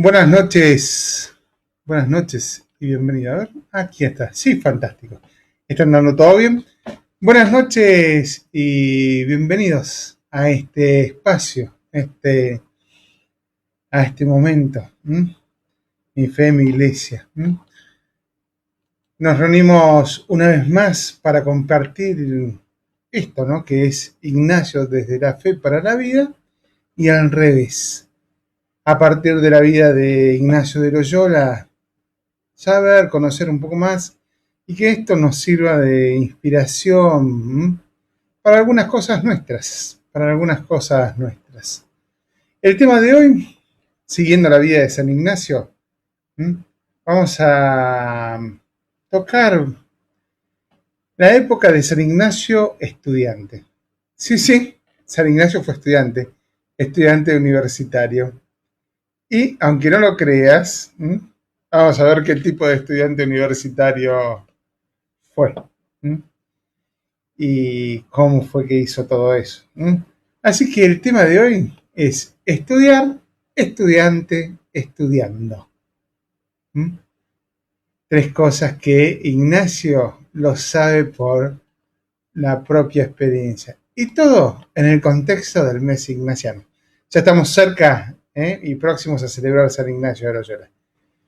Buenas noches y bienvenido. A ver, aquí está. Sí, fantástico. ¿Está andando todo bien? Buenas noches y bienvenidos a este espacio, a este momento. Mi fe, mi iglesia. Nos reunimos una vez más para compartir esto, ¿no? Que es Ignacio desde la fe para la vida y al revés. A partir de la vida de Ignacio de Loyola, saber, conocer un poco más y que esto nos sirva de inspiración para algunas cosas nuestras, El tema de hoy, siguiendo la vida de San Ignacio, vamos a tocar la época de San Ignacio estudiante. Sí, San Ignacio fue estudiante universitario. Y aunque no lo creas, vamos a ver qué tipo de estudiante universitario fue. Y cómo fue que hizo todo eso. Así que el tema de hoy es estudiar, estudiante, estudiando. Tres cosas que Ignacio lo sabe por la propia experiencia. Y todo en el contexto del mes ignaciano. Ya estamos cerca y próximos a celebrar San Ignacio de Loyola.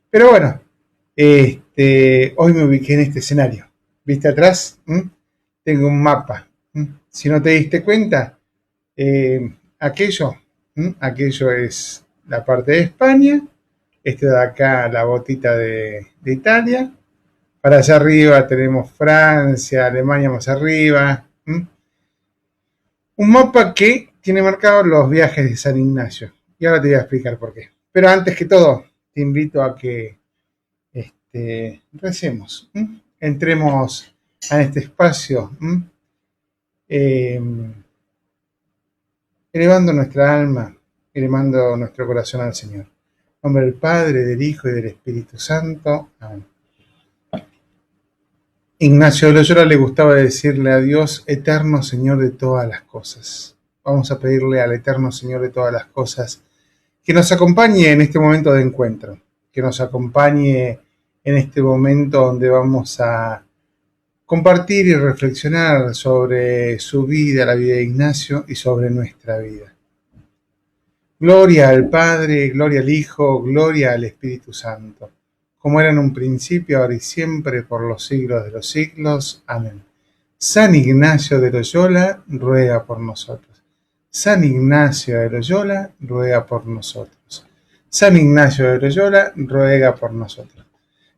Pero bueno, hoy me ubiqué en este escenario. ¿Viste atrás? Tengo un mapa. Si no te diste cuenta, aquello es la parte de España, este de acá la botita de Italia, para allá arriba tenemos Francia, Alemania más arriba. Un mapa que tiene marcados los viajes de San Ignacio. Y ahora te voy a explicar por qué. Pero antes que todo, te invito a que recemos. Entremos a este espacio, elevando nuestra alma, elevando nuestro corazón al Señor. En nombre del Padre, del Hijo y del Espíritu Santo. Amén. Ignacio de Loyola le gustaba decirle a Dios, eterno Señor de todas las cosas. Vamos a pedirle al eterno Señor de todas las cosas que nos acompañe en este momento de encuentro, que nos acompañe en este momento donde vamos a compartir y reflexionar sobre su vida, la vida de Ignacio y sobre nuestra vida. Gloria al Padre, gloria al Hijo, gloria al Espíritu Santo, como era en un principio, ahora y siempre, por los siglos de los siglos. Amén. San Ignacio de Loyola, ruega por nosotros. San Ignacio de Loyola, ruega por nosotros. San Ignacio de Loyola, ruega por nosotros.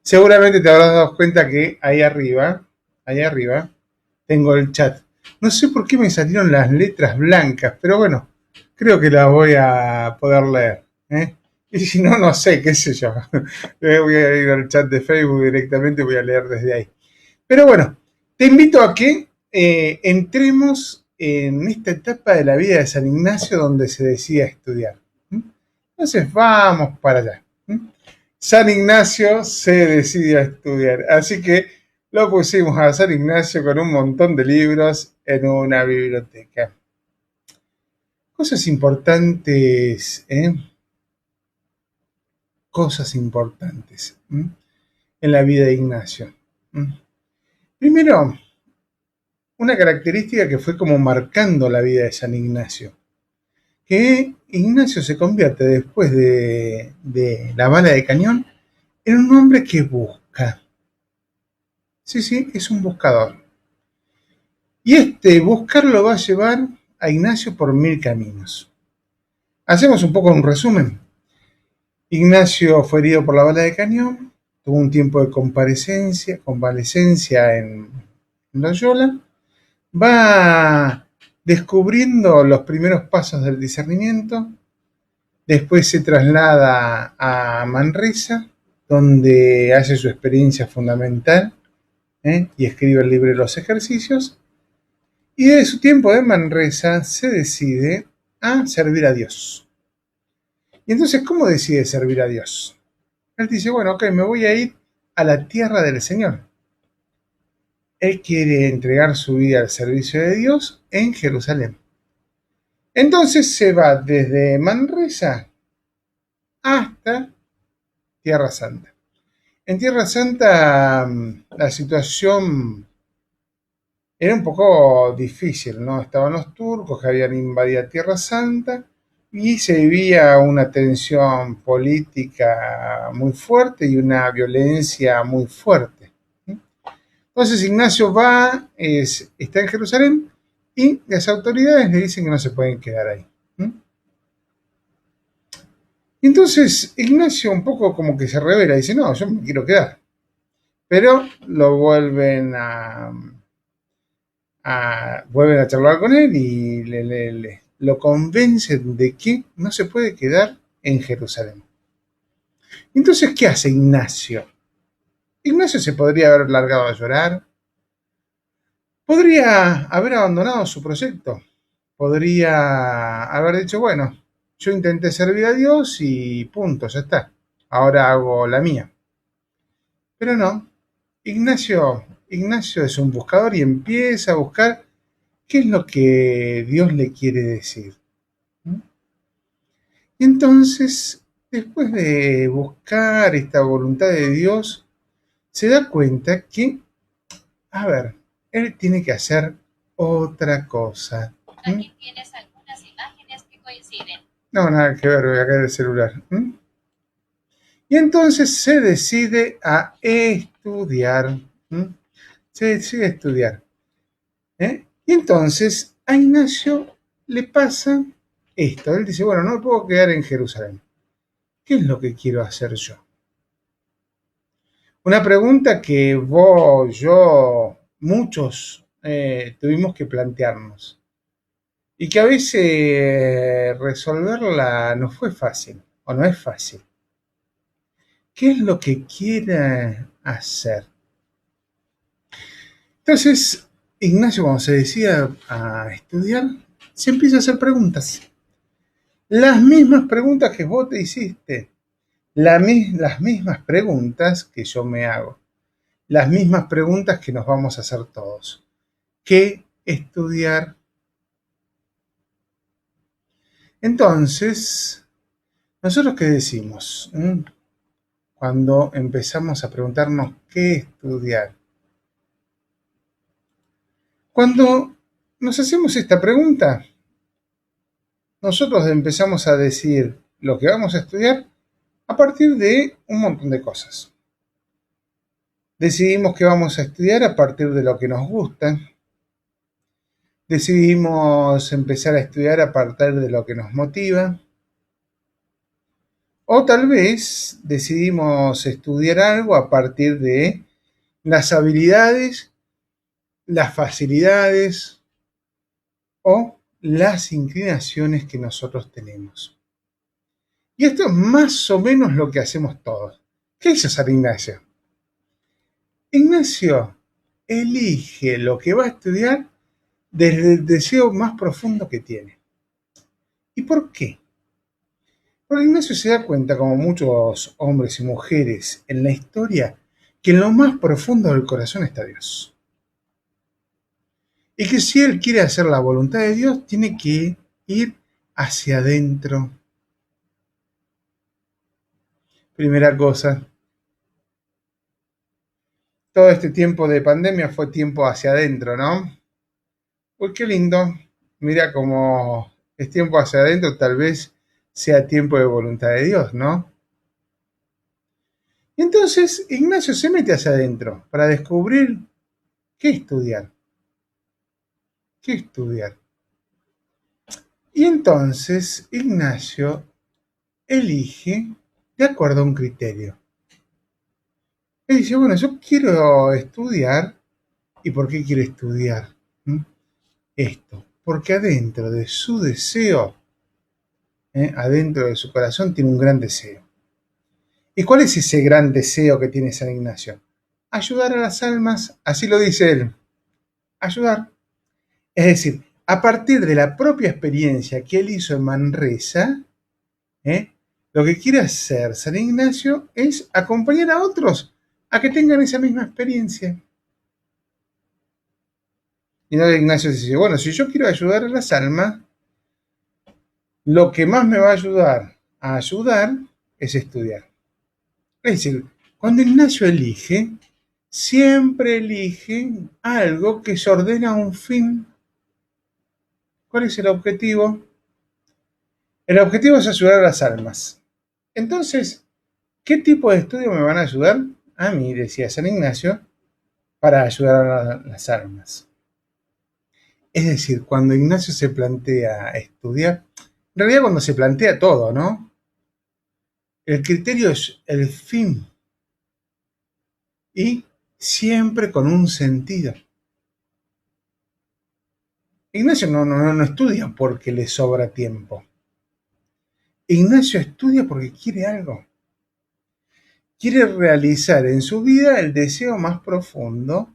Seguramente te habrás dado cuenta que ahí arriba, tengo el chat. No sé por qué me salieron las letras blancas, pero bueno, creo que las voy a poder leer. Y si no, no sé, qué sé yo. Voy a ir al chat de Facebook directamente, voy a leer desde ahí. Pero bueno, te invito a que entremos en esta etapa de la vida de San Ignacio donde se decía estudiar. Entonces vamos para allá. San Ignacio se decide a estudiar, así que lo pusimos a San Ignacio con un montón de libros en una biblioteca. Cosas importantes, Cosas importantes en la vida de Ignacio. Primero, una característica que fue como marcando la vida de San Ignacio, que Ignacio se convierte después de la bala de cañón en un hombre que busca. Sí, es un buscador. Y este buscar lo va a llevar a Ignacio por 1000 caminos. Hacemos un poco un resumen. Ignacio fue herido por la bala de cañón, tuvo un tiempo de convalecencia en Loyola, va descubriendo los primeros pasos del discernimiento, después se traslada a Manresa, donde hace su experiencia fundamental y escribe el libro de los ejercicios, y de su tiempo de Manresa se decide a servir a Dios. Y entonces, ¿cómo decide servir a Dios? Él dice, bueno, ok, me voy a ir a la tierra del Señor. Él quiere entregar su vida al servicio de Dios en Jerusalén. Entonces se va desde Manresa hasta Tierra Santa. En Tierra Santa la situación era un poco difícil, ¿no? Estaban los turcos que habían invadido Tierra Santa y se vivía una tensión política muy fuerte y una violencia muy fuerte. Entonces Ignacio está en Jerusalén y las autoridades le dicen que no se pueden quedar ahí. Entonces Ignacio un poco como que se revela, dice, no, yo me quiero quedar. Pero lo vuelven a charlar con él y lo convencen de que no se puede quedar en Jerusalén. Entonces, ¿qué hace Ignacio? Ignacio se podría haber largado a llorar, podría haber abandonado su proyecto, podría haber dicho, bueno, yo intenté servir a Dios y punto, ya está, ahora hago la mía. Pero no, Ignacio es un buscador y empieza a buscar qué es lo que Dios le quiere decir. Y entonces, después de buscar esta voluntad de Dios, se da cuenta que, a ver, él tiene que hacer otra cosa. Aquí tienes algunas imágenes que coinciden. No, nada que ver, voy a caer el celular. Y entonces se decide a estudiar. Se decide a estudiar. Y entonces a Ignacio le pasa esto. Él dice, bueno, no puedo quedar en Jerusalén. ¿Qué es lo que quiero hacer yo? Una pregunta que vos, yo, muchos tuvimos que plantearnos. Y que a veces resolverla no fue fácil, o no es fácil. ¿Qué es lo que quiere hacer? Entonces, Ignacio, cuando se decía a estudiar, se empieza a hacer preguntas. Las mismas preguntas que vos te hiciste. Las mismas preguntas que yo me hago. Las mismas preguntas que nos vamos a hacer todos. ¿Qué estudiar? Entonces, ¿nosotros qué decimos? Cuando empezamos a preguntarnos qué estudiar. Cuando nos hacemos esta pregunta, nosotros empezamos a decir lo que vamos a estudiar a partir de un montón de cosas. Decidimos que vamos a estudiar a partir de lo que nos gusta. Decidimos empezar a estudiar a partir de lo que nos motiva. O tal vez decidimos estudiar algo a partir de las habilidades, las facilidades o las inclinaciones que nosotros tenemos. Y esto es más o menos lo que hacemos todos. ¿Qué hizo San Ignacio? Ignacio elige lo que va a estudiar desde el deseo más profundo que tiene. ¿Y por qué? Porque Ignacio se da cuenta, como muchos hombres y mujeres en la historia, que en lo más profundo del corazón está Dios. Y que si él quiere hacer la voluntad de Dios, tiene que ir hacia adentro. Primera cosa, todo este tiempo de pandemia fue tiempo hacia adentro, ¿no? Uy, qué lindo. Mira cómo es tiempo hacia adentro, tal vez sea tiempo de voluntad de Dios, ¿no? Y entonces Ignacio se mete hacia adentro para descubrir qué estudiar. ¿Qué estudiar? Y entonces Ignacio elige de acuerdo a un criterio. Él dice, bueno, yo quiero estudiar. ¿Y por qué quiere estudiar? Esto. Porque adentro de su deseo, adentro de su corazón, tiene un gran deseo. ¿Y cuál es ese gran deseo que tiene San Ignacio? Ayudar a las almas, así lo dice él. Ayudar. Es decir, a partir de la propia experiencia que él hizo en Manresa, lo que quiere hacer San Ignacio es acompañar a otros a que tengan esa misma experiencia. Y no, Ignacio dice, bueno, si yo quiero ayudar a las almas, lo que más me va a ayudar es estudiar. Es decir, cuando Ignacio elige, siempre elige algo que se ordena a un fin. ¿Cuál es el objetivo? El objetivo es ayudar a las almas. Entonces, ¿qué tipo de estudio me van a ayudar? A mí, decía San Ignacio, para ayudar a las almas. Es decir, cuando Ignacio se plantea estudiar, en realidad cuando se plantea todo, ¿no? El criterio es el fin y siempre con un sentido. Ignacio no estudia porque le sobra tiempo. Ignacio estudia porque quiere algo. Quiere realizar en su vida el deseo más profundo,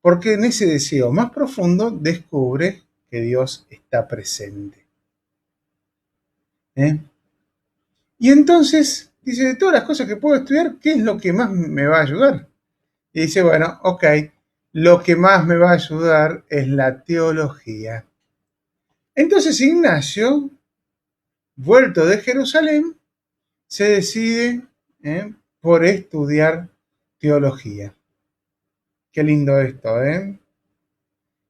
porque en ese deseo más profundo descubre que Dios está presente. ¿Eh? Y entonces dice, de todas las cosas que puedo estudiar, ¿qué es lo que más me va a ayudar? Y dice, bueno, ok, lo que más me va a ayudar es la teología. Entonces Ignacio, vuelto de Jerusalén, se decide por estudiar teología. Qué lindo esto, ¿eh?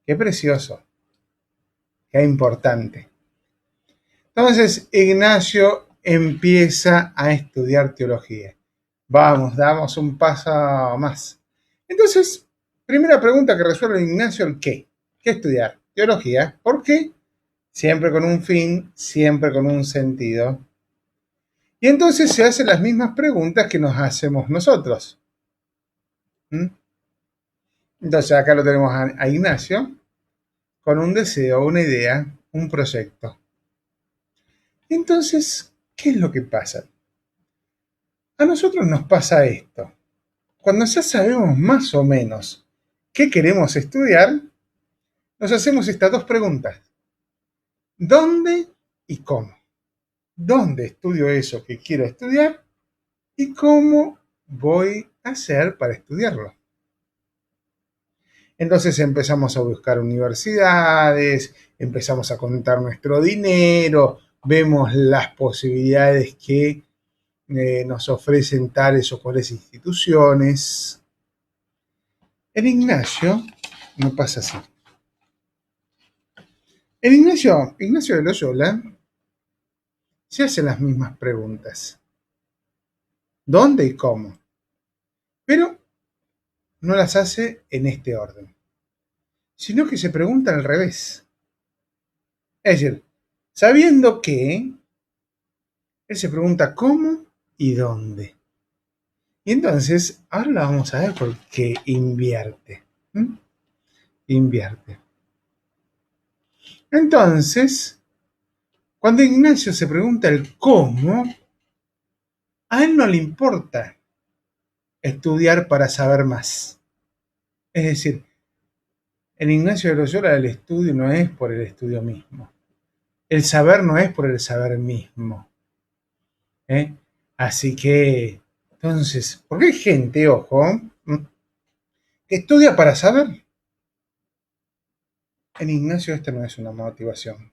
Qué precioso, qué importante. Entonces Ignacio empieza a estudiar teología. Vamos, damos un paso más. Entonces, primera pregunta que resuelve Ignacio, ¿el qué? ¿Qué estudiar? Teología. ¿Por qué? Siempre con un fin, siempre con un sentido. Y entonces se hacen las mismas preguntas que nos hacemos nosotros. ¿Mm? Entonces acá lo tenemos a Ignacio con un deseo, una idea, un proyecto. Entonces, ¿qué es lo que pasa? A nosotros nos pasa esto. Cuando ya sabemos más o menos qué queremos estudiar, nos hacemos estas dos preguntas. ¿Dónde y cómo? ¿Dónde estudio eso que quiero estudiar? ¿Y cómo voy a hacer para estudiarlo? Entonces empezamos a buscar universidades, empezamos a contar nuestro dinero, vemos las posibilidades que nos ofrecen tales o cuales instituciones. En Ignacio no pasa así. En Ignacio de Loyola se hacen las mismas preguntas. ¿Dónde y cómo? Pero no las hace en este orden, sino que se pregunta al revés. Es decir, sabiendo que, él se pregunta cómo y dónde. Y entonces, ahora la vamos a ver porque invierte. ¿Mm? Invierte. Entonces, cuando Ignacio se pregunta el cómo, a él no le importa estudiar para saber más. Es decir, en Ignacio de Loyola el estudio no es por el estudio mismo. El saber no es por el saber mismo. ¿Eh? Así que, entonces, porque hay gente, ojo, que estudia para saber. En Ignacio esta no es una motivación.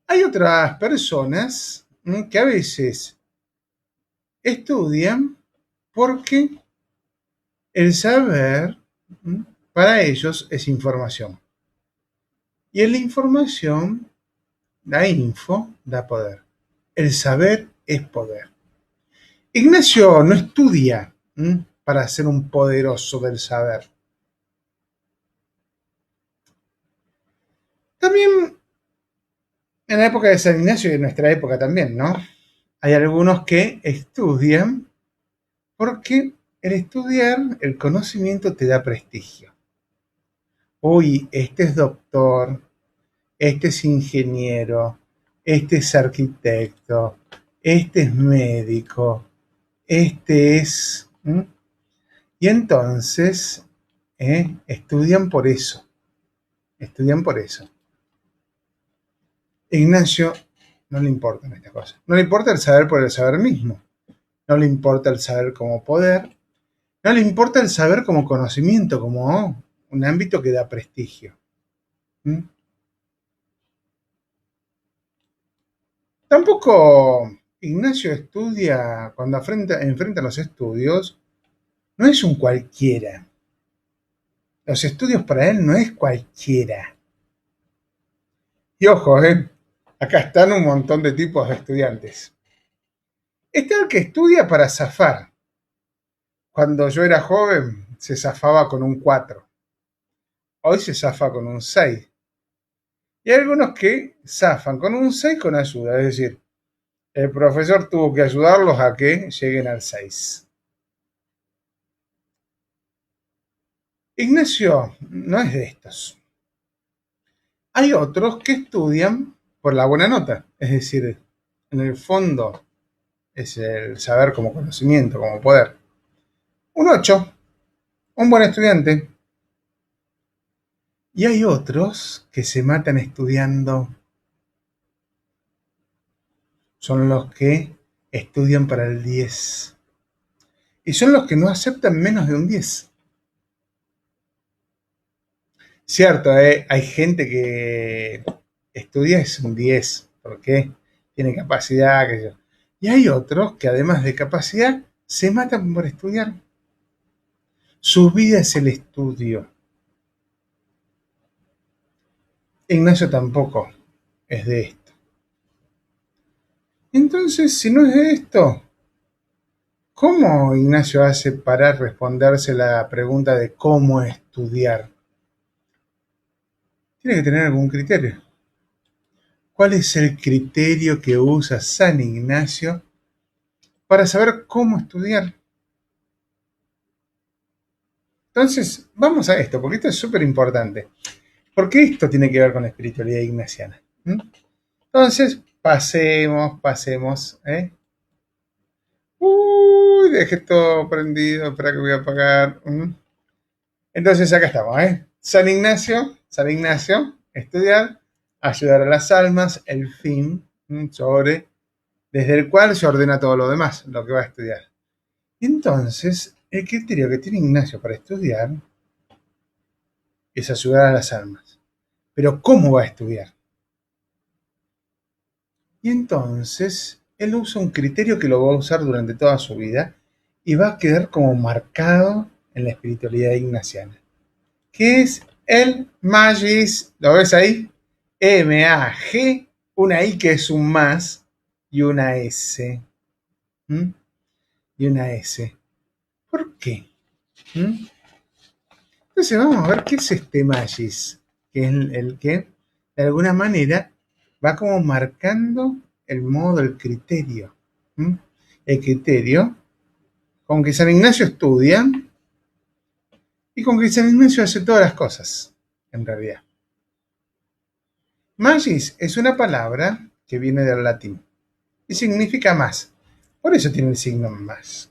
Hay otras personas que a veces estudian porque el saber para ellos es información. Y en la información, la info, da poder. El saber es poder. Ignacio no estudia para ser un poderoso del saber. También en la época de San Ignacio y en nuestra época también, ¿no? Hay algunos que estudian porque el estudiar, el conocimiento te da prestigio. Uy, este es doctor, este es ingeniero, este es arquitecto, este es médico, este es... Y entonces estudian por eso, estudian por eso. Ignacio no le importan estas cosas, no le importa el saber por el saber mismo, no le importa el saber como poder, no le importa el saber como conocimiento, como un ámbito que da prestigio. Tampoco Ignacio estudia, cuando enfrenta los estudios, no es un cualquiera. Los estudios para él no es cualquiera. Y ojo, acá están un montón de tipos de estudiantes. Está el que estudia para zafar. Cuando yo era joven, se zafaba con un 4. Hoy se zafa con un 6. Y hay algunos que zafan con un 6 con ayuda. Es decir, el profesor tuvo que ayudarlos a que lleguen al 6. Ignacio no es de estos. Hay otros que estudian por la buena nota. Es decir, en el fondo es el saber como conocimiento, como poder. Un 8, un buen estudiante. Y hay otros que se matan estudiando. Son los que estudian para el 10. Y son los que no aceptan menos de un 10. Cierto, hay gente que estudia es un 10, porque tiene capacidad, qué sé yo. Y hay otros que además de capacidad, se matan por estudiar. Su vida es el estudio. Ignacio tampoco es de esto. Entonces, si no es de esto, ¿cómo Ignacio hace para responderse la pregunta de cómo estudiar? Tiene que tener algún criterio. ¿Cuál es el criterio que usa San Ignacio para saber cómo estudiar? Entonces, vamos a esto, porque esto es súper importante. Porque esto tiene que ver con la espiritualidad ignaciana. Entonces, pasemos. Uy, dejé todo prendido, espera que voy a apagar. Entonces, acá estamos, San Ignacio, estudiar, ayudar a las almas, el fin, desde el cual se ordena todo lo demás, lo que va a estudiar. Entonces, el criterio que tiene Ignacio para estudiar es ayudar a las almas. Pero ¿cómo va a estudiar? Y entonces, él usa un criterio que lo va a usar durante toda su vida y va a quedar como marcado en la espiritualidad ignaciana, que es el Magis. ¿Lo ves ahí? M-A-G, una I que es un más y una S. Y una S. ¿Por qué? Entonces vamos a ver qué es este Magis, que es el que de alguna manera va como marcando el modo, el criterio. El criterio con que San Ignacio estudia y con que San Ignacio hace todas las cosas, en realidad. Magis es una palabra que viene del latín y significa más. Por eso tiene el signo más.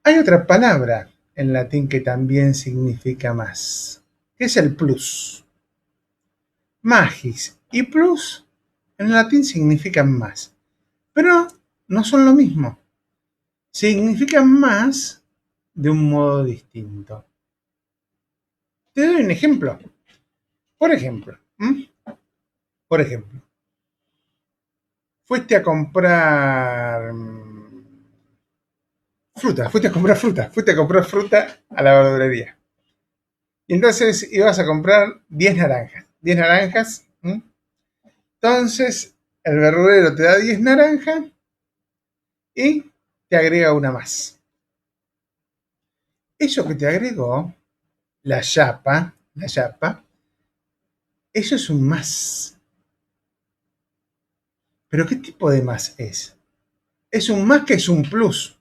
Hay otra palabra en latín que también significa más, que es el plus. Magis y plus en latín significan más, pero no son lo mismo. Significan más de un modo distinto. Te doy un ejemplo. Por ejemplo, fuiste a comprar fruta a la verdulería. Y entonces ibas a comprar 10 naranjas. 10 naranjas. Entonces, el verdulero te da 10 naranjas y te agrega una más. Eso que te agregó, la yapa, eso es un más. ¿Pero qué tipo de más es? Es un más que es un plus.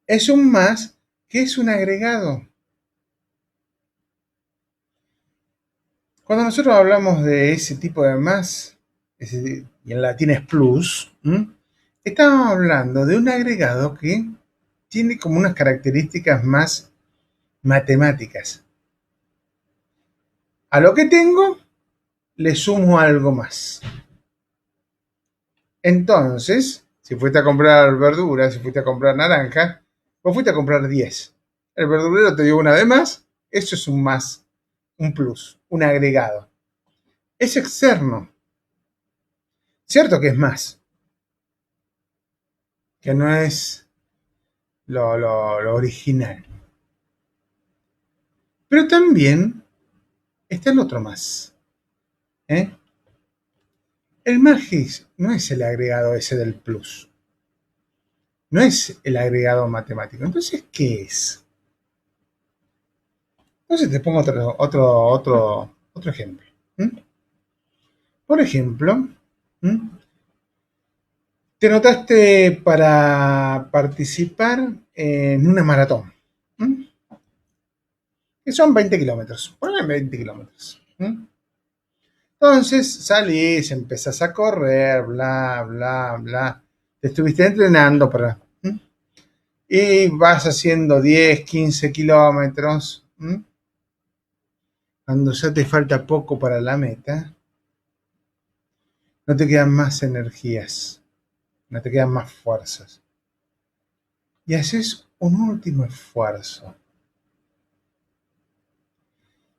Es un más que es un agregado. Cuando nosotros hablamos de ese tipo de más, y en latín es plus, estamos hablando de un agregado que tiene como unas características más matemáticas. A lo que tengo, le sumo algo más. Entonces, si fuiste a comprar verduras, si fuiste a comprar naranja, vos fuiste a comprar 10. El verdurero te dio una de más, eso es un más, un plus, un agregado. Es externo. Cierto que es más, que no es lo original. Pero también está el otro más. ¿Eh? El Magis no es el agregado ese del plus. No es el agregado matemático. Entonces, ¿qué es? Entonces te pongo otro ejemplo. ¿Mm? Por ejemplo, ¿mm? Te notaste para participar en una maratón. ¿Mm? Que son 20 kilómetros. Ponle 20 kilómetros. ¿Mm? Entonces salís, empezás a correr, bla, bla, bla. Te estuviste entrenando para... ¿Mm? Y vas haciendo 10, 15 kilómetros. ¿Mm? Cuando ya te falta poco para la meta, no te quedan más energías, no te quedan más fuerzas. Y haces un último esfuerzo.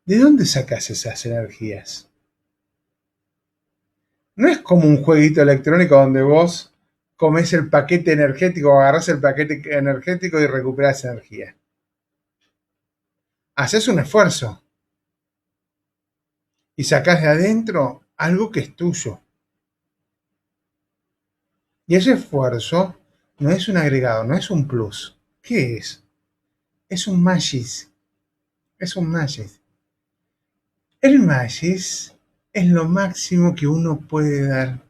¿De dónde sacas esas energías? No es como un jueguito electrónico donde vos comes el paquete energético o agarrás el paquete energético y recuperás energía. Haces un esfuerzo y sacás de adentro algo que es tuyo. Y ese esfuerzo no es un agregado, no es un plus. ¿Qué es? Es un magis. Es un magis. El magis es lo máximo que uno puede dar.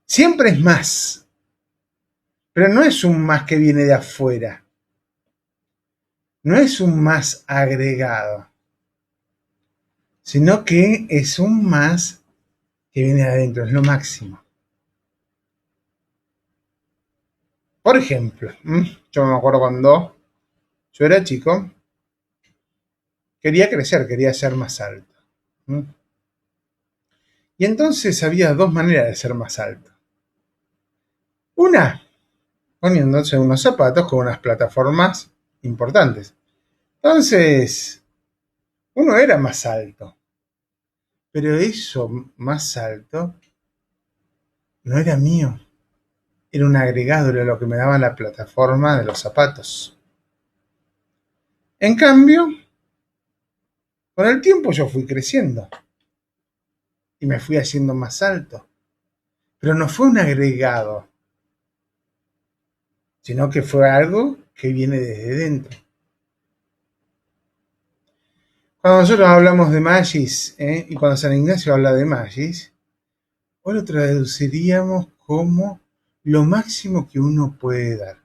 Siempre es más, pero no es un más que viene de afuera. No es un más agregado, sino que es un más que viene de adentro, es lo máximo. Por ejemplo, yo me acuerdo cuando yo era chico, quería crecer, quería ser más alto. Y entonces había dos maneras de ser más alto. Una, poniéndose unos zapatos con unas plataformas importantes. Entonces, uno era más alto, pero eso más alto no era mío, era un agregado, era lo que me daba la plataforma de los zapatos. En cambio, con el tiempo yo fui creciendo y me fui haciendo más alto, pero no fue un agregado, sino que fue algo que viene desde dentro. Cuando nosotros hablamos de Magis, y cuando San Ignacio habla de Magis, hoy lo traduciríamos como lo máximo que uno puede dar.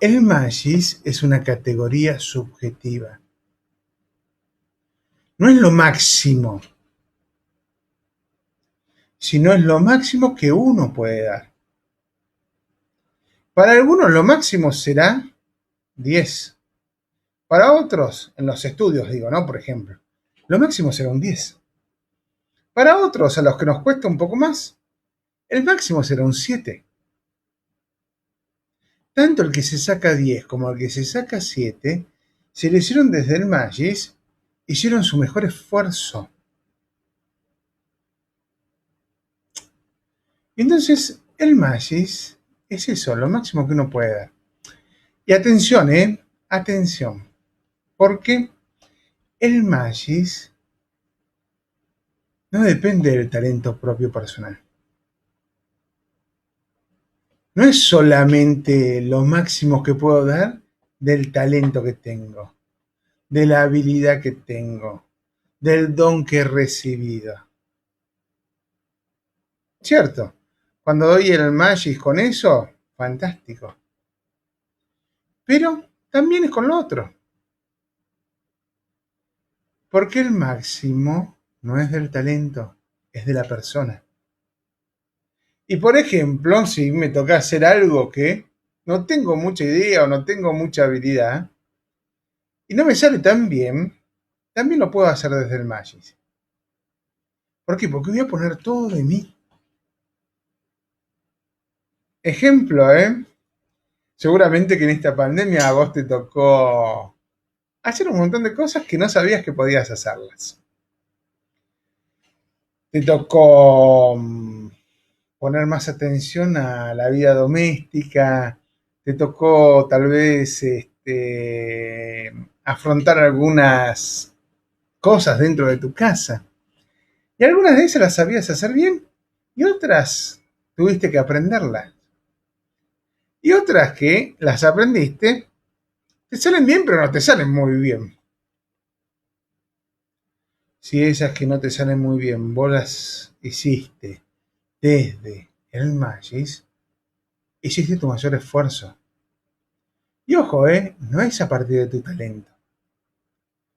El Magis es una categoría subjetiva. No es lo máximo, sino es lo máximo que uno puede dar. Para algunos lo máximo será 10. Para otros, en los estudios digo, ¿no? Por ejemplo, lo máximo será un 10. Para otros, a los que nos cuesta un poco más, el máximo será un 7. Tanto el que se saca 10 como el que se saca 7, se lo hicieron desde el Magis, hicieron su mejor esfuerzo. Y entonces, el Magis es eso, lo máximo que uno puede dar. Y atención, atención, porque el Magis no depende del talento propio personal. No es solamente lo máximo que puedo dar del talento que tengo, de la habilidad que tengo, del don que he recibido. ¿Cierto? Cuando doy el Magis con eso, fantástico. Pero también es con lo otro. Porque el máximo no es del talento, es de la persona. Y por ejemplo, si me toca hacer algo que no tengo mucha idea o no tengo mucha habilidad y no me sale tan bien, también lo puedo hacer desde el Magis. ¿Por qué? Porque voy a poner todo de mí. Ejemplo, seguramente que en esta pandemia a vos te tocó hacer un montón de cosas que no sabías que podías hacerlas. Te tocó poner más atención a la vida doméstica, te tocó tal vez afrontar algunas cosas dentro de tu casa. Y algunas de esas las sabías hacer bien y otras tuviste que aprenderlas. Y otras que las aprendiste, te salen bien pero no te salen muy bien. Si esas que no te salen muy bien, vos las hiciste desde el Magis, hiciste tu mayor esfuerzo. Y ojo, no es a partir de tu talento,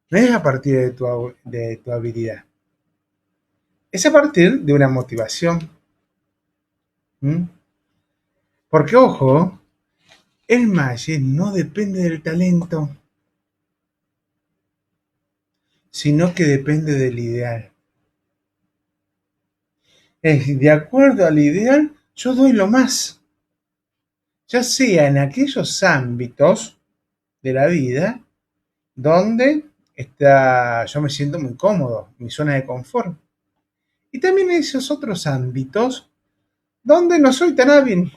no es a partir de tu habilidad, es a partir de una motivación. ¿Mm? Porque ojo, el Magis no depende del talento, sino que depende del ideal. Es de acuerdo al ideal, yo doy lo más, ya sea en aquellos ámbitos de la vida donde yo me siento muy cómodo, mi zona de confort. Y también en esos otros ámbitos donde no soy tan hábil.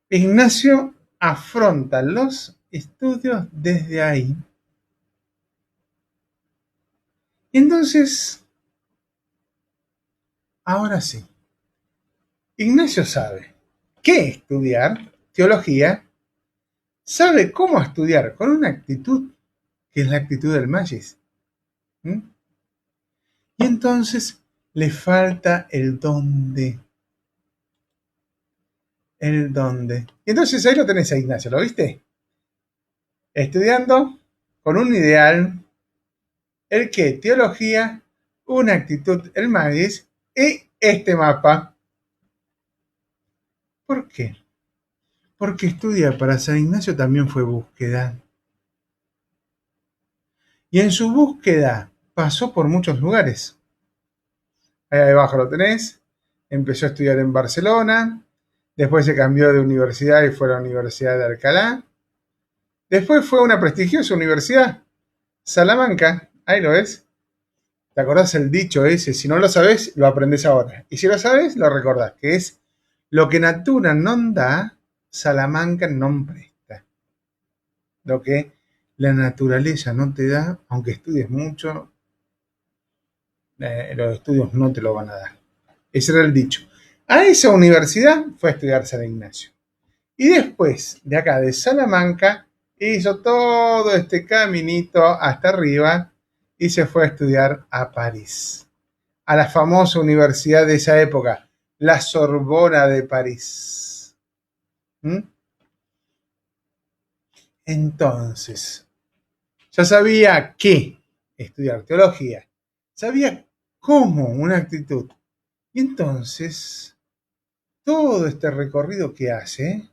Ignacio afronta los estudios desde ahí. Y entonces, ahora sí, Ignacio sabe qué estudiar, teología, sabe cómo estudiar con una actitud que es la actitud del Magis. ¿Mm? Y entonces le falta el dónde. El dónde. Y entonces ahí lo tenés a Ignacio, ¿lo viste? Estudiando con un ideal, el que teología, una actitud, el Magis, y este mapa. ¿Por qué? Porque estudiar para San Ignacio también fue búsqueda. Y en su búsqueda pasó por muchos lugares. Ahí abajo lo tenés. Empezó a estudiar en Barcelona. Después se cambió de universidad y fue a la Universidad de Alcalá. Después fue a una prestigiosa universidad, Salamanca. Ahí lo ves. ¿Te acordás el dicho ese? Si no lo sabés, lo aprendés ahora. Y si lo sabés, lo recordás, que es lo que natura non da, Salamanca non presta. Lo que la naturaleza no te da, aunque estudies mucho, los estudios no te lo van a dar. Ese era el dicho. A esa universidad fue a estudiar San Ignacio. Y después, de acá, de Salamanca, hizo todo este caminito hasta arriba y se fue a estudiar a París, a la famosa universidad de esa época, la Sorbona de París. ¿Mm? Entonces, ya sabía qué estudiar teología, sabía cómo una actitud. Y entonces, todo este recorrido que hace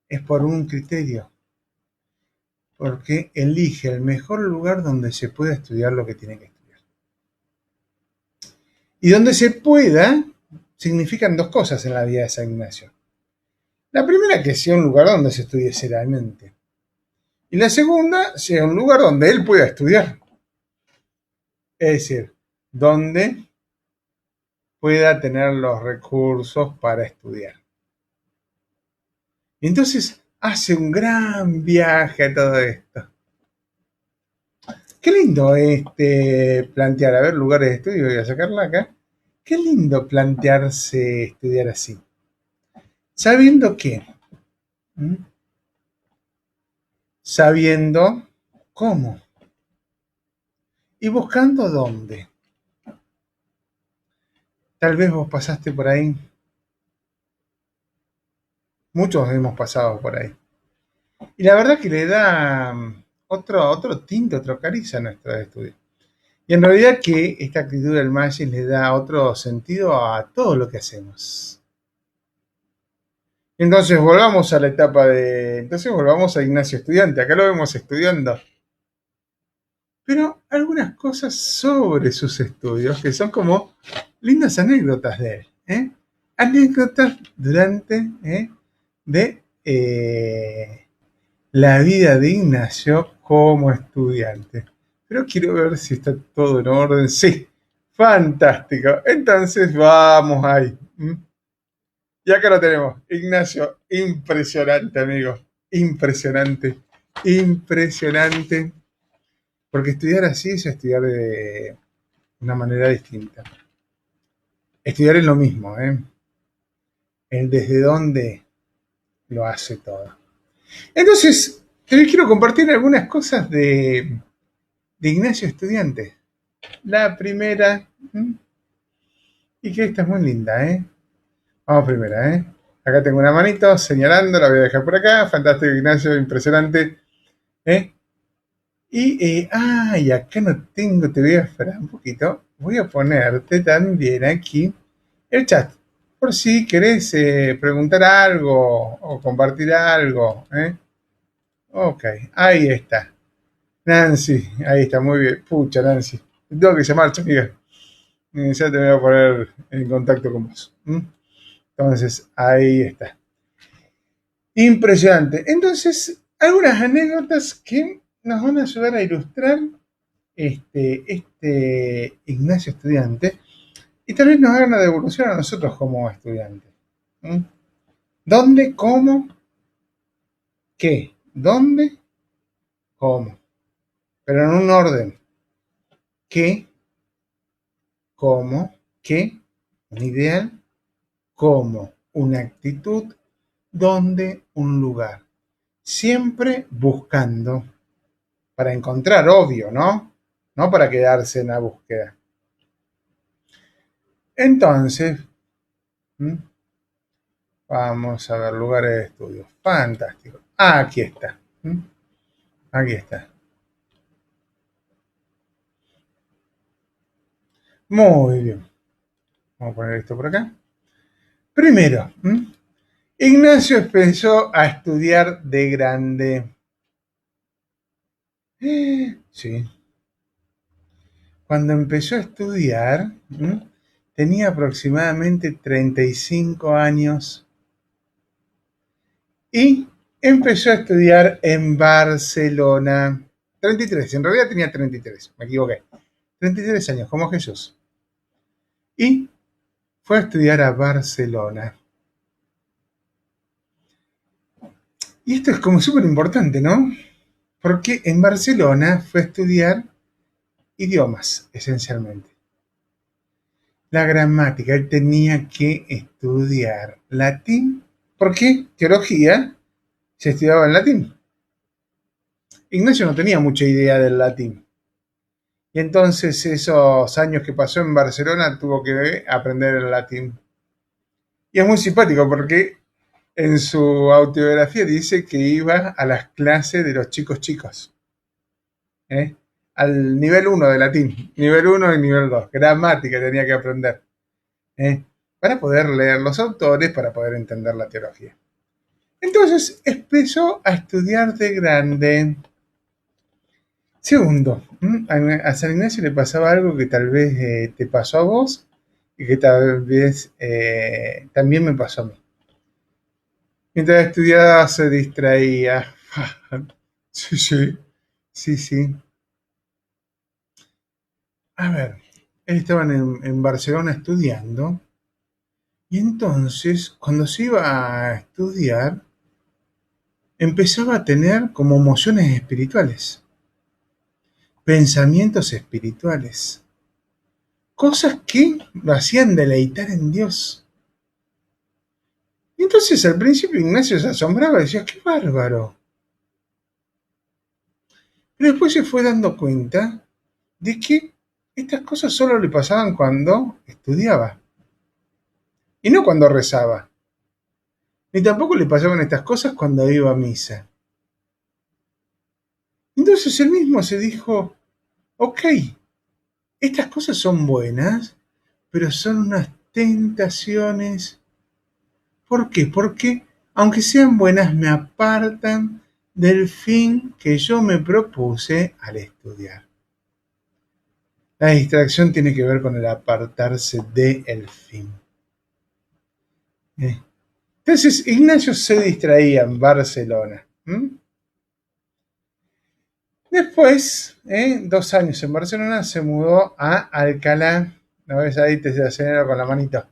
es por un criterio, porque elige el mejor lugar donde se pueda estudiar lo que tiene que estudiar. Y donde se pueda, significan dos cosas en la vida de San Ignacio. La primera, que sea un lugar donde se estudie seriamente. Y la segunda, sea un lugar donde él pueda estudiar. Es decir, donde pueda tener los recursos para estudiar. Y entonces hace un gran viaje a todo esto. Qué lindo plantear, a ver, lugares de estudio, voy a sacarla acá. Qué lindo plantearse estudiar así. Sabiendo qué. ¿Mm? Sabiendo cómo. Y buscando dónde. Tal vez vos pasaste por ahí. Muchos hemos pasado por ahí. Y la verdad que le da otro tinte, otro cariz a nuestros estudios. Y en realidad que esta actitud del Magis le da otro sentido a todo lo que hacemos. Entonces volvamos a la etapa entonces volvamos a Ignacio estudiante. Acá lo vemos estudiando. Pero algunas cosas sobre sus estudios que son como lindas anécdotas de él. Anécdotas durante de la vida de Ignacio como estudiante. Pero quiero ver si está todo en orden. Sí, Fantástico. Entonces vamos ahí. Y acá lo tenemos. Ignacio, impresionante, amigo. Impresionante. Impresionante. Porque estudiar así es estudiar de una manera distinta. Estudiar es lo mismo, ¿eh? El desde dónde lo hace todo. Entonces, les quiero compartir algunas cosas de Ignacio Estudiante. La primera, y que esta es muy linda, ¿eh? Vamos primera, ¿eh? Acá tengo una manito señalando, la voy a dejar por acá. Fantástico, Ignacio, impresionante. ¿Eh? Y acá no tengo, te voy a esperar un poquito. Voy a ponerte también aquí el chat. Por si querés preguntar algo o compartir algo. Ok, ahí está. Nancy, ahí está, muy bien. Pucha, Nancy. Tengo que llamarte, amiga. Ya te voy a poner en contacto con vos. Entonces, ahí está. Impresionante. Entonces, algunas anécdotas que nos van a ayudar a ilustrar este Ignacio Estudiante y tal vez nos hagan una devolución a nosotros como estudiantes. ¿Dónde, cómo, qué? ¿Dónde, cómo? Pero en un orden. ¿Qué, cómo, qué? Un ideal. ¿Cómo? Una actitud. ¿Dónde? Un lugar. Siempre buscando para encontrar, obvio, ¿no? No para quedarse en la búsqueda. Entonces, vamos a ver lugares de estudio. Fantástico. Aquí está. Aquí está. Muy bien. Vamos a poner esto por acá. Primero, Ignacio empezó a estudiar de grande. Sí. Cuando empezó a estudiar, tenía aproximadamente 35 años y empezó a estudiar en Barcelona. 33, en realidad tenía 33, me equivoqué. 33 años, como Jesús. Y fue a estudiar a Barcelona. Y esto es como súper importante, ¿no? Porque en Barcelona fue a estudiar idiomas, esencialmente. La gramática, él tenía que estudiar latín. ¿Por qué? Teología se estudiaba en latín. Ignacio no tenía mucha idea del latín. Y entonces esos años que pasó en Barcelona tuvo que aprender el latín. Y es muy simpático porque en su autobiografía dice que iba a las clases de los chicos. Al nivel 1 de latín. Nivel 1 y nivel 2. Gramática tenía que aprender. Para poder leer los autores, para poder entender la teología. Entonces empezó a estudiar de grande. Segundo, a San Ignacio le pasaba algo que tal vez te pasó a vos y que tal vez también me pasó a mí. Mientras estudiaba se distraía. Sí. A ver, él estaba en Barcelona estudiando y entonces cuando se iba a estudiar empezaba a tener como emociones espirituales, pensamientos espirituales, cosas que lo hacían deleitar en Dios. Y entonces al principio Ignacio se asombraba y decía, ¡qué bárbaro! Pero después se fue dando cuenta de que estas cosas solo le pasaban cuando estudiaba y no cuando rezaba. Ni tampoco le pasaban estas cosas cuando iba a misa. Entonces él mismo se dijo, ok, estas cosas son buenas, pero son unas tentaciones. ¿Por qué? Porque, aunque sean buenas, me apartan del fin que yo me propuse al estudiar. La distracción tiene que ver con el apartarse del fin. Entonces, Ignacio se distraía en Barcelona. Después, 2 años en Barcelona, se mudó a Alcalá ¿Lo ves ahí? Te señalo con la manito.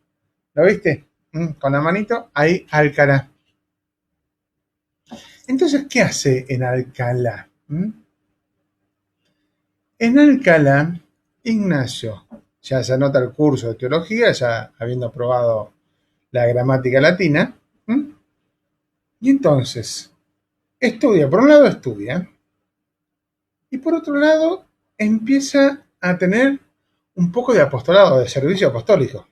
¿Lo viste? Con la manito, ahí Alcalá. Entonces, ¿qué hace en Alcalá? En Alcalá, Ignacio ya se anota el curso de teología, ya habiendo aprobado la gramática latina. Y entonces, estudia, por un lado estudia, y por otro lado empieza a tener un poco de apostolado, de servicio apostólico.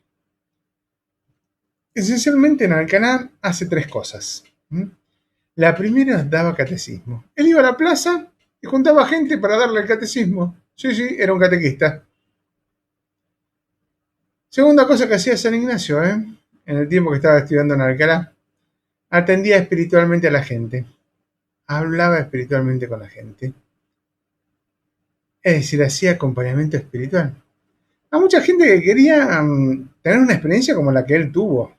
Esencialmente en Alcalá hace tres cosas. La primera daba catecismo. Él iba a la plaza y juntaba gente para darle el catecismo. Sí, era un catequista. Segunda cosa que hacía San Ignacio, en el tiempo que estaba estudiando en Alcalá, atendía espiritualmente a la gente. Hablaba espiritualmente con la gente. Es decir, hacía acompañamiento espiritual. Hay mucha gente que quería tener una experiencia como la que él tuvo.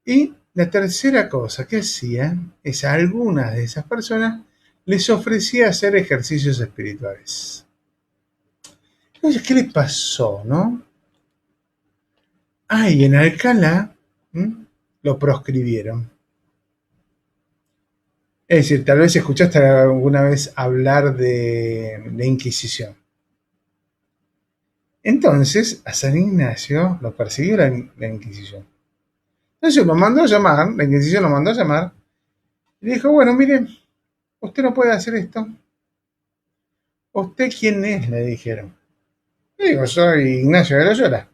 Y la tercera cosa que hacía es a algunas de esas personas les ofrecía hacer ejercicios espirituales. Entonces, ¿qué le pasó, no? Y en Alcalá lo proscribieron. Es decir, tal vez escuchaste alguna vez hablar de Inquisición. Entonces, a San Ignacio lo persiguió la Inquisición. Entonces lo mandó a llamar, la Inquisición lo mandó a llamar, y le dijo, bueno, mire, usted no puede hacer esto. ¿Usted quién es? Le dijeron. Le digo, soy Ignacio de Loyola.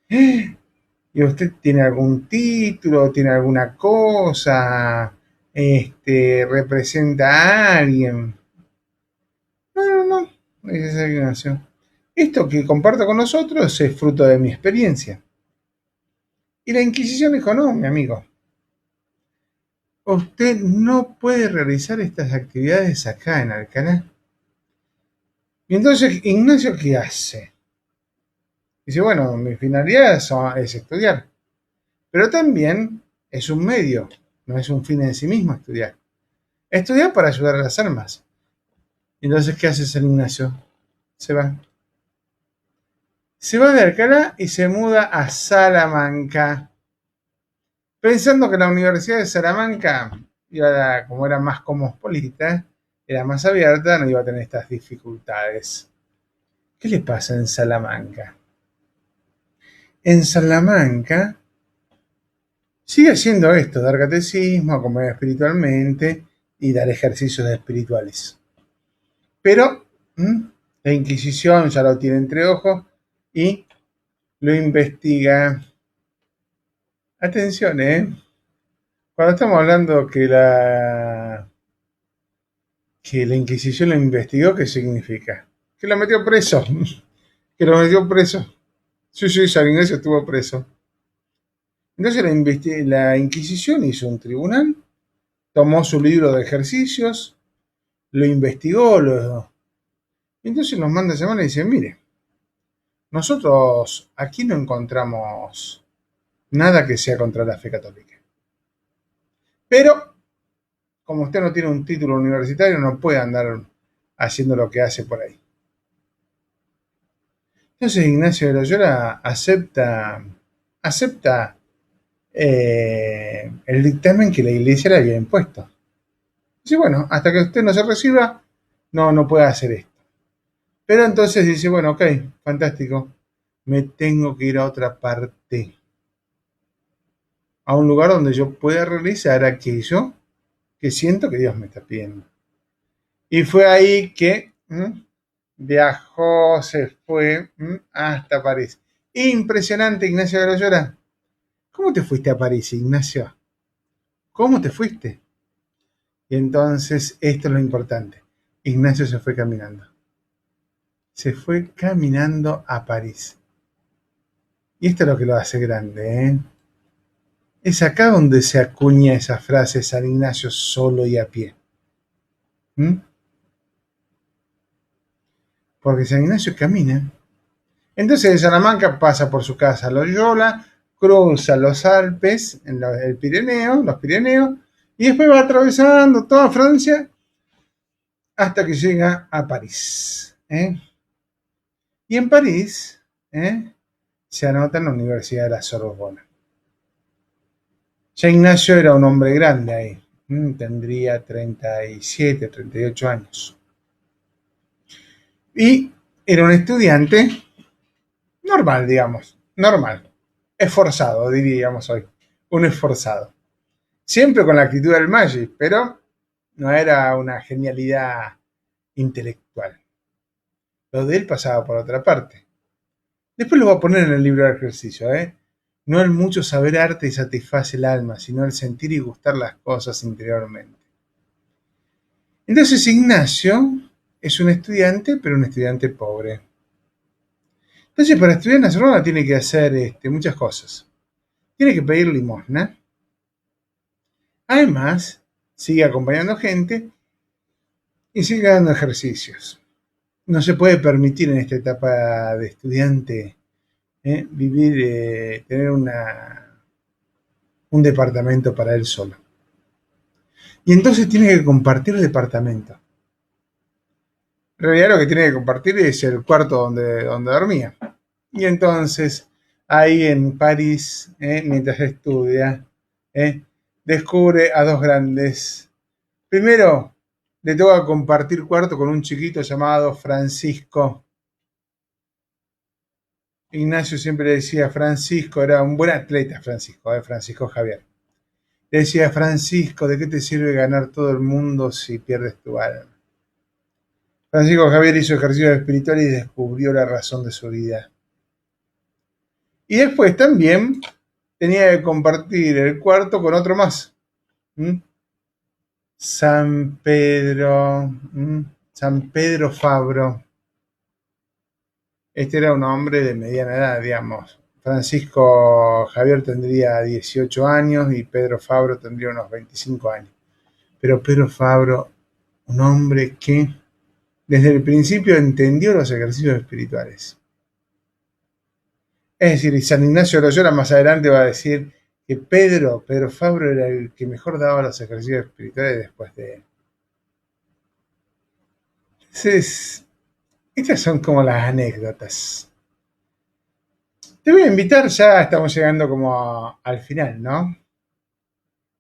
¿Y usted tiene algún título? ¿Tiene alguna cosa? ¿Representa a alguien? No, dice San Ignacio. Esto que comparto con nosotros es fruto de mi experiencia. Y la Inquisición dijo, no, mi amigo, usted no puede realizar estas actividades acá en Alcalá. Y entonces, Ignacio, ¿qué hace? Dice, bueno, mi finalidad es estudiar, pero también es un medio, no es un fin en sí mismo estudiar. Estudiar para ayudar a las almas. Entonces, ¿qué hace San Ignacio? Se va. Se va de Alcalá y se muda a Salamanca, pensando que la Universidad de Salamanca, como era más cosmopolita, era más abierta, no iba a tener estas dificultades. ¿Qué le pasa en Salamanca? En Salamanca sigue haciendo esto, dar catecismo, comer espiritualmente y dar ejercicios espirituales. Pero la Inquisición ya lo tiene entre ojos y lo investiga. Atención, cuando estamos hablando que la Inquisición lo investigó, ¿qué significa? Que lo metió preso. Que lo metió preso. Sí, San Ignacio estuvo preso. Entonces la Inquisición hizo un tribunal, tomó su libro de ejercicios, lo investigó, y entonces nos manda a llamar y dice, mire, nosotros aquí no encontramos nada que sea contra la fe católica. Pero, como usted no tiene un título universitario, no puede andar haciendo lo que hace por ahí. Entonces Ignacio de Loyola acepta el dictamen que la iglesia le había impuesto. Dice, bueno, hasta que usted no se reciba, no puede hacer esto. Pero entonces dice, bueno, ok, fantástico, me tengo que ir a otra parte, a un lugar donde yo pueda realizar aquello que siento que Dios me está pidiendo. Y fue ahí que viajó, se fue hasta París. Impresionante, Ignacio de Loyola. ¿Cómo te fuiste a París, Ignacio? ¿Cómo te fuiste? Y entonces, esto es lo importante. Ignacio se fue caminando. Se fue caminando a París. Y esto es lo que lo hace grande, Es acá donde se acuña esa frase, San Ignacio solo y a pie. Porque San Ignacio camina. Entonces de Salamanca pasa por su casa Loyola, cruza los Alpes, los Pirineos, y después va atravesando toda Francia hasta que llega a París. Y en París se anota en la Universidad de la Sorbona. Ya Ignacio era un hombre grande ahí, tendría 37, 38 años. Y era un estudiante normal, digamos, normal, esforzado, diríamos hoy, un esforzado. Siempre con la actitud del Maggi, pero no era una genialidad intelectual. Lo de él pasaba por otra parte. Después lo voy a poner en el libro de ejercicio, ¿eh? No el mucho saber arte y satisface el alma, sino el sentir y gustar las cosas interiormente. Entonces Ignacio es un estudiante, pero un estudiante pobre. Entonces para estudiar en la Sorbona tiene que hacer muchas cosas. Tiene que pedir limosna. Además, sigue acompañando gente y sigue dando ejercicios. No se puede permitir en esta etapa de estudiante vivir, tener un departamento para él solo. Y entonces tiene que compartir el departamento. En realidad lo que tiene que compartir es el cuarto donde dormía. Y entonces, ahí en París, mientras estudia, descubre a dos grandes. Primero, le toca compartir cuarto con un chiquito llamado Francisco. Ignacio siempre le decía Francisco, era un buen atleta Francisco Javier. Le decía, Francisco, ¿de qué te sirve ganar todo el mundo si pierdes tu alma? Francisco Javier hizo ejercicios espirituales y descubrió la razón de su vida. Y después también tenía que compartir el cuarto con otro más. San Pedro Fabro. Este era un hombre de mediana edad, digamos. Francisco Javier tendría 18 años y Pedro Fabro tendría unos 25 años. Pero Pedro Fabro, un hombre que desde el principio entendió los ejercicios espirituales. Es decir, San Ignacio de Loyola más adelante va a decir que Pedro Fabro era el que mejor daba los ejercicios espirituales después de él. Entonces, estas son como las anécdotas. Te voy a invitar, ya estamos llegando como al final, ¿no?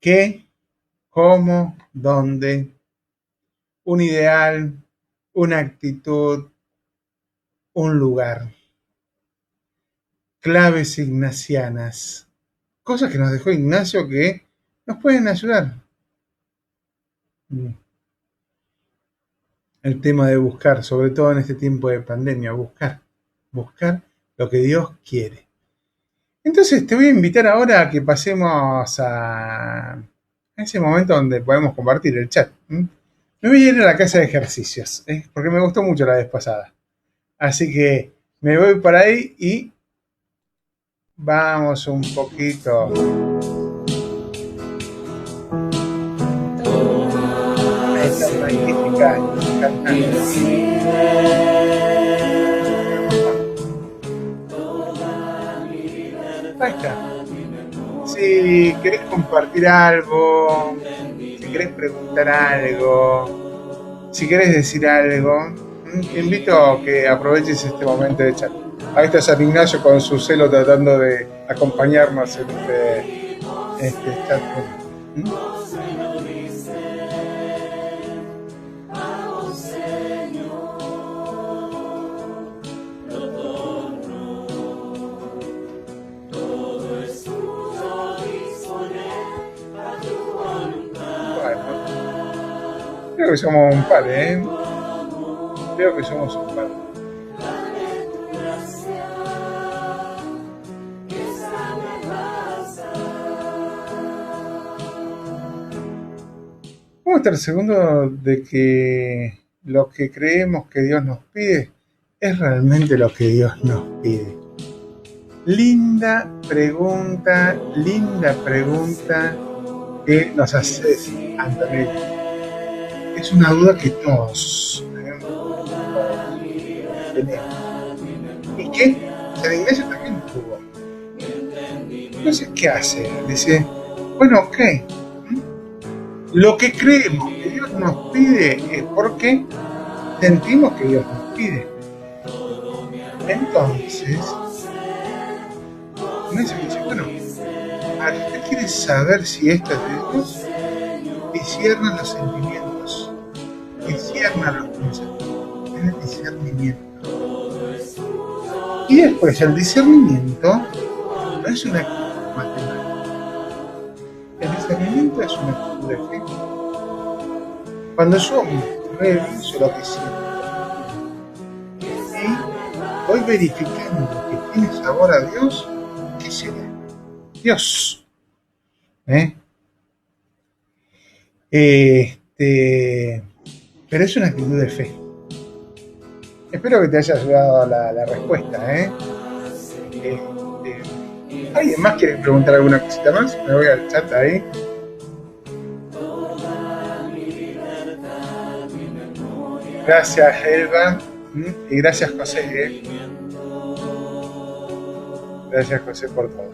¿Qué? ¿Cómo? ¿Dónde? Un ideal, una actitud, un lugar. Claves ignacianas. Cosas que nos dejó Ignacio que nos pueden ayudar. El tema de buscar, sobre todo en este tiempo de pandemia, buscar lo que Dios quiere. Entonces te voy a invitar ahora a que pasemos a ese momento donde podemos compartir el chat. Me voy a ir a la casa de ejercicios, porque me gustó mucho la vez pasada. Así que me voy para ahí y vamos un poquito. Esta magnífica cantante. Ahí está. Si querés compartir algo, si querés preguntar algo, si querés decir algo, te invito a que aproveches este momento de chat. Ahí está San Ignacio con su celo tratando de acompañarnos en este chat. Creo que somos un par, Creo que somos un par. Vamos a estar seguros de que lo que creemos que Dios nos pide es realmente lo que Dios nos pide. Linda pregunta que nos haces, Antonella. Es una duda que todos tenemos. Y que San Ignacio también tuvo. Entonces, ¿qué hace? Dice, bueno, ok. Lo que creemos que Dios nos pide es porque sentimos que Dios nos pide. Entonces, En eso dice, bueno, usted quiere saber si esto es de Dios, discierna los sentimientos, discierna los pensamientos, tiene discernimiento. Y después el discernimiento no es una actitud matemática, el discernimiento es una actitud de fe. Cuando yo reviso lo que siento y voy verificando que tiene sabor a Dios, ¿qué será? Dios. Pero es una actitud de fe. Espero que te haya ayudado la respuesta. ¿Alguien más quiere preguntar alguna cosita más? Me voy al chat ahí. Gracias, Elba. Y gracias, José. Gracias, José, por todo.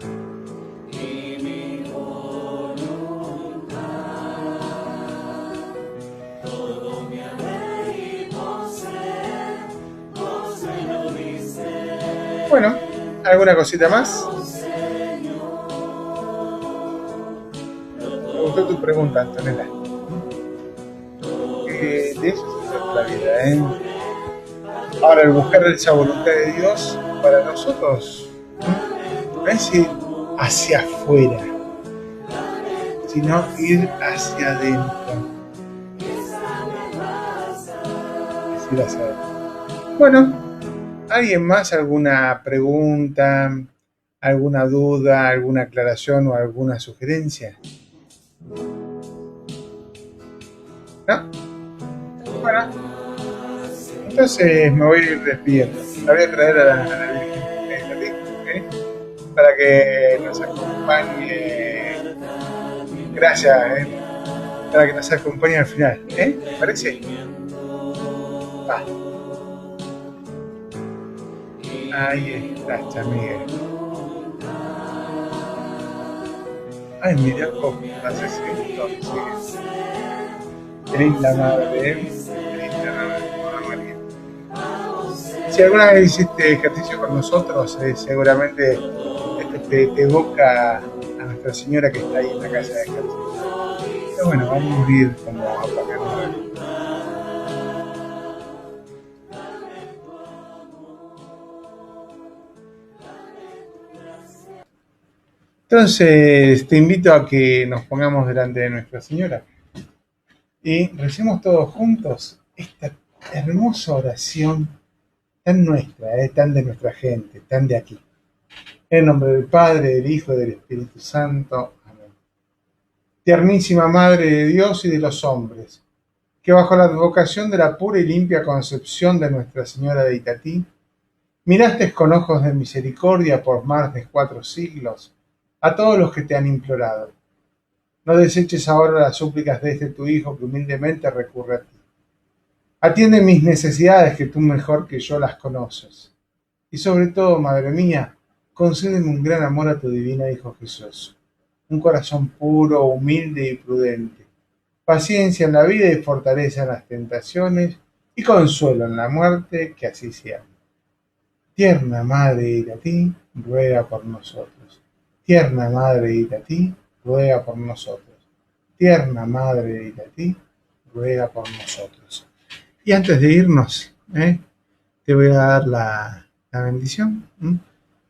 Bueno, ¿alguna cosita más? Me gustó tu pregunta, Antonella. De eso se trata la vida, Ahora, el buscar esa voluntad de Dios para nosotros no es ir hacia afuera, sino ir hacia adentro. Es ir hacia adentro. Bueno, ¿alguien más? ¿Alguna pregunta, alguna duda, alguna aclaración o alguna sugerencia? ¿No? Bueno, entonces me voy a ir despidiendo. La voy a traer a la Virgen para que nos acompañe. Gracias, para que nos acompañe al final. ¿Me parece? Va. Ahí está, Chamiguel. Ay, mira cómo hace entonces. Qué linda madre, Si alguna vez hiciste ejercicio con nosotros, seguramente te evoca a Nuestra Señora que está ahí en la casa de ejercicio. Pero bueno, vamos a ir como apagando. Entonces te invito a que nos pongamos delante de Nuestra Señora y recemos todos juntos esta hermosa oración tan nuestra, tan de nuestra gente, tan de aquí. En el nombre del Padre, del Hijo y del Espíritu Santo. Amén. Tiernísima Madre de Dios y de los hombres, que bajo la advocación de la pura y limpia concepción de Nuestra Señora de Itatí, miraste con ojos de misericordia por más de 4 siglos a todos los que te han implorado. No deseches ahora las súplicas de tu Hijo que humildemente recurre a ti. Atiende mis necesidades, que tú mejor que yo las conoces. Y sobre todo, Madre mía, concédeme un gran amor a tu divino Hijo Jesús, un corazón puro, humilde y prudente, paciencia en la vida y fortaleza en las tentaciones, y consuelo en la muerte, que así sea. Tierna Madre de Itatí, ruega por nosotros. Tierna Madre de Itatí, ruega por nosotros. Tierna Madre de Itatí, ruega por nosotros. Y antes de irnos, te voy a dar la bendición.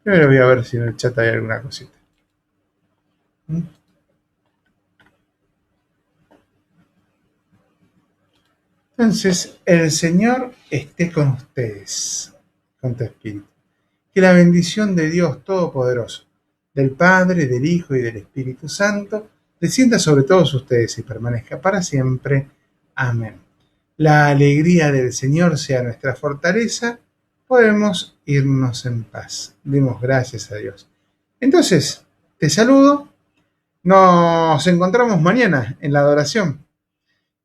Primero voy a ver si en el chat hay alguna cosita. Entonces, el Señor esté con ustedes, con tu espíritu. Que la bendición de Dios Todopoderoso, del Padre, del Hijo y del Espíritu Santo, descienda sobre todos ustedes y permanezca para siempre. Amén. La alegría del Señor sea nuestra fortaleza. Podemos irnos en paz. Demos gracias a Dios. Entonces, te saludo. Nos encontramos mañana en la adoración.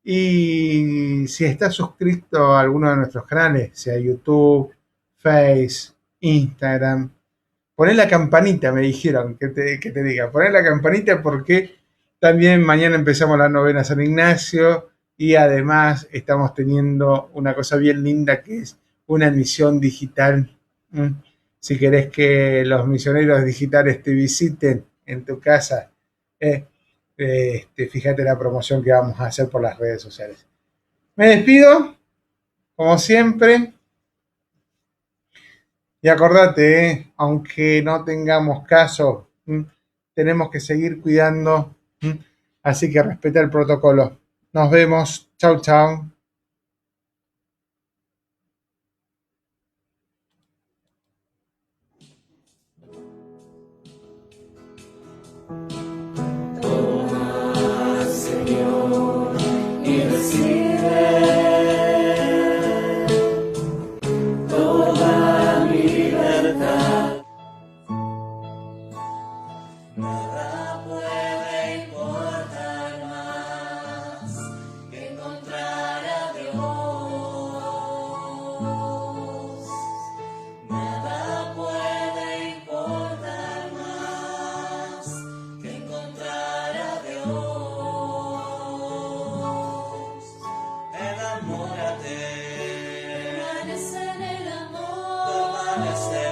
Y si estás suscrito a alguno de nuestros canales, sea YouTube, Face, Instagram, poné la campanita, me dijeron que te diga. Poné la campanita porque también mañana empezamos la novena San Ignacio y además estamos teniendo una cosa bien linda que es una emisión digital. Si querés que los misioneros digitales te visiten en tu casa, fíjate la promoción que vamos a hacer por las redes sociales. Me despido, como siempre, y acordate, aunque no tengamos caso, tenemos que seguir cuidando, así que respeta el protocolo. Nos vemos, chau chau. Señor, y recibe toda mi libertad. Nada puede importar más que encontrar a Dios. Nada puede importar más que encontrar a Dios. Enamórate, permanece en el amor, permanece